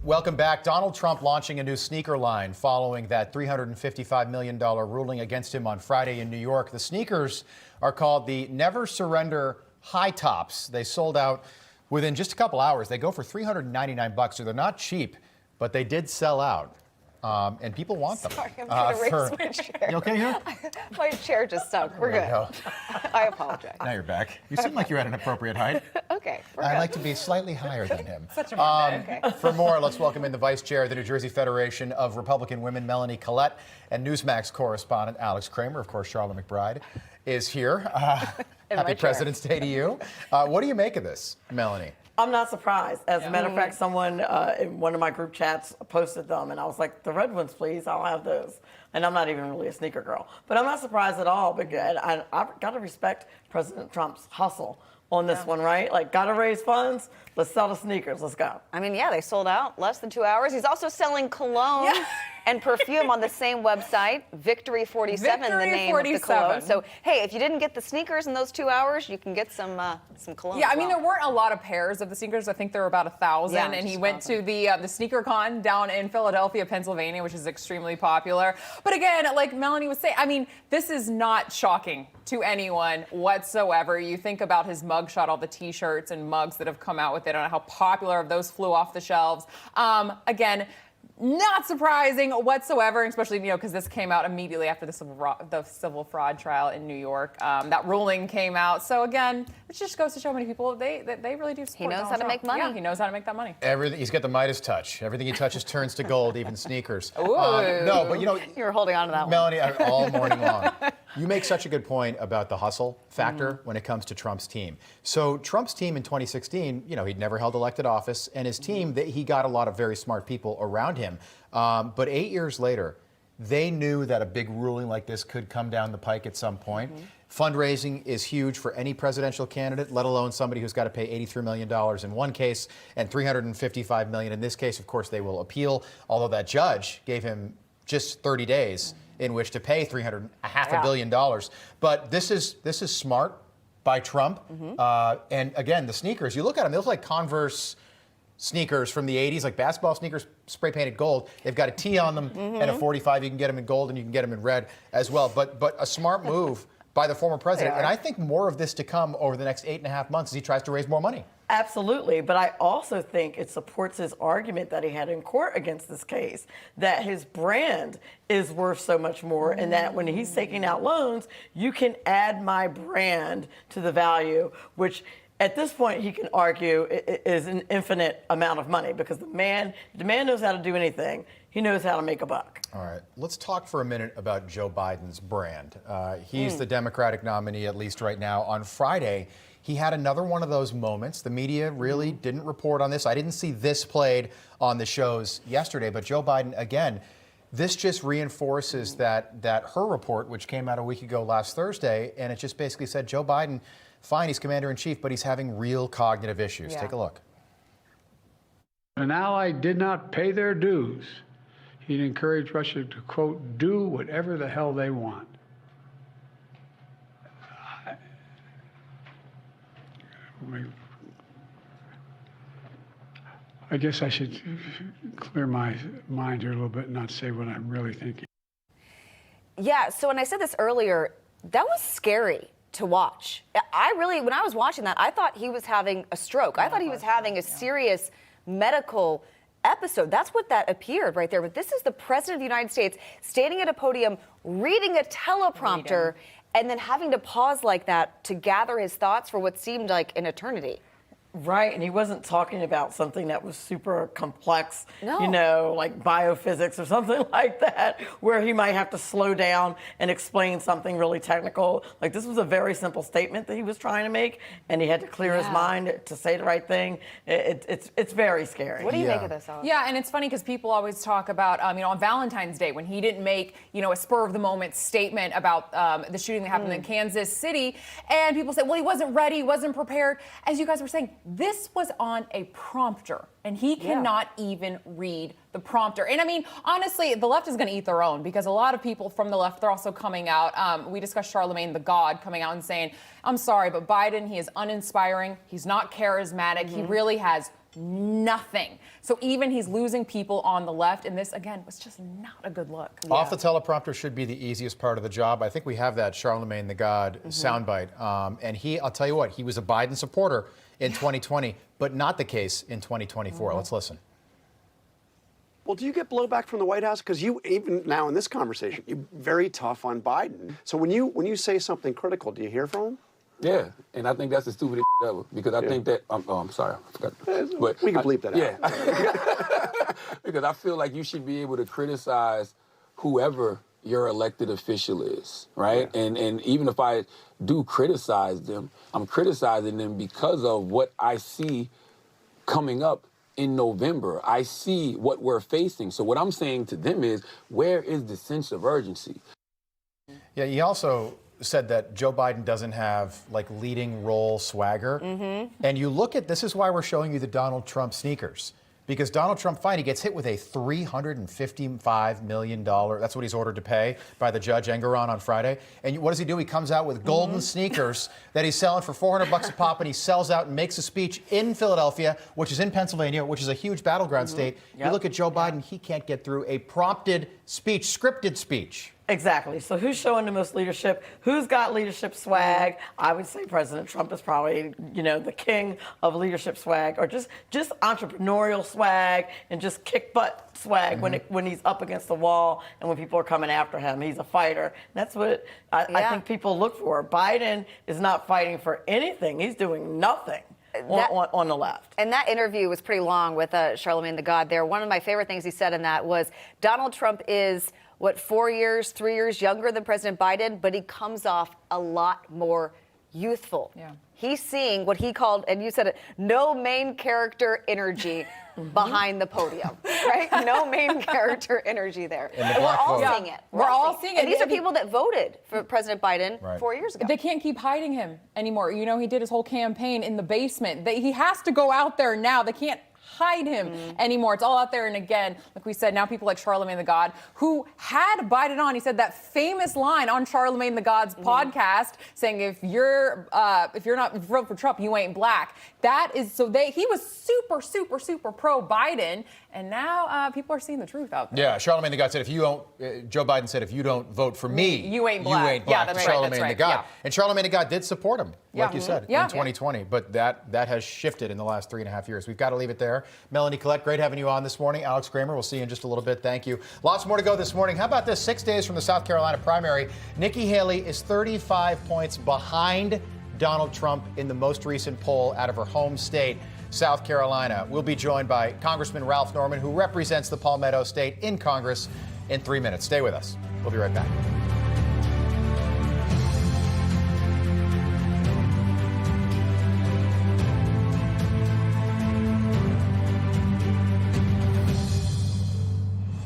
Welcome back. Donald Trump launching a new sneaker line following that $355 million ruling against him on Friday in New York. The sneakers are called the Never Surrender High Tops. They sold out within just a couple hours. They go for $399, so they're not cheap, but they did sell out. And people want them. Sorry, I'm trying to raise my chair. You okay here? My chair just sunk. We're good. I apologize. Now you're back. You seem like you're at an appropriate height. Okay, we're I good. like to be slightly higher than him. Such a Monday. Okay. For more, let's welcome in the Vice Chair of the New Jersey Federation of Republican Women, Melanie Collette, and Newsmax correspondent Alex Kramer. Of course, Charlemagne the God is here. Happy President's Day to you. What do you make of this, Melanie? I'm not surprised. As a matter of fact, someone in one of my group chats posted them, and I was like, the red ones, please. I'll have those. And I'm not even really a sneaker girl. But I'm not surprised at all, because I've got to respect President Trump's hustle on this one, right? Like, got to raise funds. Let's sell the sneakers. Let's go. I mean, yeah, they sold out less than 2 hours. He's also selling cologne and perfume on the same website, Victory 47, the name of the cologne. So, hey, if you didn't get the sneakers in those 2 hours, you can get some cologne. Yeah, I mean, there weren't a lot of pairs of the sneakers. I think there were about 1,000. Yeah, and he went to the sneaker con down in Philadelphia, Pennsylvania, which is extremely popular. But again, like Melanie was saying, I mean, this is not shocking to anyone whatsoever. You think about his mugshot, all the T-shirts and mugs that have come out with it, and how popular of those flew off the shelves. Again, not surprising whatsoever, especially, because this came out immediately after the civil fraud trial in New York. That ruling came out. So again, it just goes to show many people they really do support He knows Donald how to Trump. make money. Yeah, he knows how to make that money. He's got the Midas touch. Everything he touches turns to gold, even sneakers. Ooh. No, but You were holding on to that Melanie, all morning long. You make such a good point about the hustle factor when it comes to Trump's team. So Trump's team in 2016, he'd never held elected office, and his team, he got a lot of very smart people around him. But 8 years later, they knew that a big ruling like this could come down the pike at some point. Fundraising is huge for any presidential candidate, let alone somebody who's got to pay $83 million in one case and $355 million in this case. Of course, they will appeal, although that judge gave him just 30 days in which to pay $500 million. But this is smart by Trump. And again, the sneakers, you look at them, they look like Converse sneakers from the 80s, like basketball sneakers, spray painted gold. They've got a T on them and a 45. You can get them in gold and you can get them in red as well. But a smart move by the former president. And I think more of this to come over the next 8.5 months as he tries to raise more money. Absolutely, but I also think it supports his argument that he had in court against this case, that his brand is worth so much more, and that when he's taking out loans, you can add my brand to the value, which at this point he can argue is an infinite amount of money, because the man knows how to do anything. He knows how to make a buck. All right, let's talk for a minute about Joe Biden's brand. He's the Democratic nominee, at least right now. On Friday, he had another one of those moments. The media really didn't report on this. I didn't see this played on the shows yesterday, but Joe Biden, again, this just reinforces that her report, which came out a week ago last Thursday, and it just basically said Joe Biden, fine, he's commander-in-chief, but he's having real cognitive issues. Take a look. An ally did not pay their dues. He'd encourage Russia to, quote, do whatever the hell they want. I guess I should clear my mind here a little bit and not say what I'm really thinking. Yeah, so when I said this earlier, that was scary to watch. When I was watching that, I thought he was having a stroke. I thought he was having a serious medical episode. That's what that appeared right there. But this is the President of the United States standing at a podium, reading a teleprompter, and then having to pause like that to gather his thoughts for what seemed like an eternity. Right, and he wasn't talking about something that was super complex, No. Like biophysics or something like that, where he might have to slow down and explain something really technical. Like, this was a very simple statement that he was trying to make, and he had to clear his mind to say the right thing. It's very scary. What do you make of this, Alex? Yeah, and it's funny because people always talk about, on Valentine's Day, when he didn't make, a spur-of-the-moment statement about the shooting that happened in Kansas City, and people say, well, he wasn't ready, he wasn't prepared. As you guys were saying, this was on a prompter, and he cannot even read the prompter. And I mean, honestly, the left is going to eat their own, because a lot of people from the left, they're also coming out. We discussed Charlemagne the God coming out and saying, I'm sorry, but Biden, he is uninspiring. He's not charismatic. He really has nothing. So even he's losing people on the left, and this, again, was just not a good look. Off the teleprompter should be the easiest part of the job. I think we have that Charlemagne the God soundbite. And I'll tell you what, he was a Biden supporter in 2020, but not the case in 2024. Let's listen. Well, do you get blowback from the White House? Because you, even now in this conversation, you're very tough on Biden. So when you say something critical, do you hear from him? Yeah, and I think that's the stupidest ever, because I think that, I'm sorry, I forgot. But we can bleep that out. Yeah, because I feel like you should be able to criticize whoever your elected official is, right? Yeah. And even if I do criticize them, I'm criticizing them because of what I see coming up in November. I see what we're facing. So what I'm saying to them is, where is the sense of urgency? Yeah, he also said that Joe Biden doesn't have like leading role swagger. And you look at, this is why we're showing you the Donald Trump sneakers. Because Donald Trump finally gets hit with a $355 million, that's what he's ordered to pay by the judge Engoron on Friday. And what does he do? He comes out with golden sneakers that he's selling for $400 a pop, and he sells out and makes a speech in Philadelphia, which is in Pennsylvania, which is a huge battleground state. You look at Joe Biden, he can't get through a prompted speech, scripted speech. Exactly. So who's showing the most leadership? Who's got leadership swag? I would say President Trump is probably, the king of leadership swag, or just entrepreneurial swag and just kick butt swag when he's up against the wall and when people are coming after him. He's a fighter. That's what I think people look for. Biden is not fighting for anything. He's doing nothing. On the left. And that interview was pretty long with Charlemagne the God there. One of my favorite things he said in that was Donald Trump is, 3 years younger than President Biden, but he comes off a lot more youthful. Yeah. He's seeing what he called, and you said it, no main character energy behind the podium, right? No main character energy there. And we're all seeing it. We're all seeing it. And these are people that voted for President Biden 4 years ago. They can't keep hiding him anymore. He did his whole campaign in the basement. He has to go out there now. They can't hide him anymore. It's all out there. And again, like we said, now people like Charlemagne the God, who had Biden on, he said that famous line on Charlemagne the God's podcast saying, if you're not vote for Trump, you ain't black. That is, he was super pro Biden. And now people are seeing the truth out there. Yeah, Charlemagne the God said, Joe Biden said, if you don't vote for me, you ain't black. You ain't black. Yeah, that's Charlemagne right. the God. Yeah. And Charlemagne the God did support him, like you said, in 2020. Yeah. But that has shifted in the last 3.5 years. We've got to leave it there. Melanie, Collette, great having you on this morning. Alex Kramer, we'll see you in just a little bit. Thank you. Lots more to go this morning. How about this? 6 days from the South Carolina primary, Nikki Haley is 35 points behind Donald Trump in the most recent poll out of her home state, South Carolina. We'll be joined by Congressman Ralph Norman, who represents the Palmetto State in Congress, in 3 minutes. Stay with us. We'll be right back.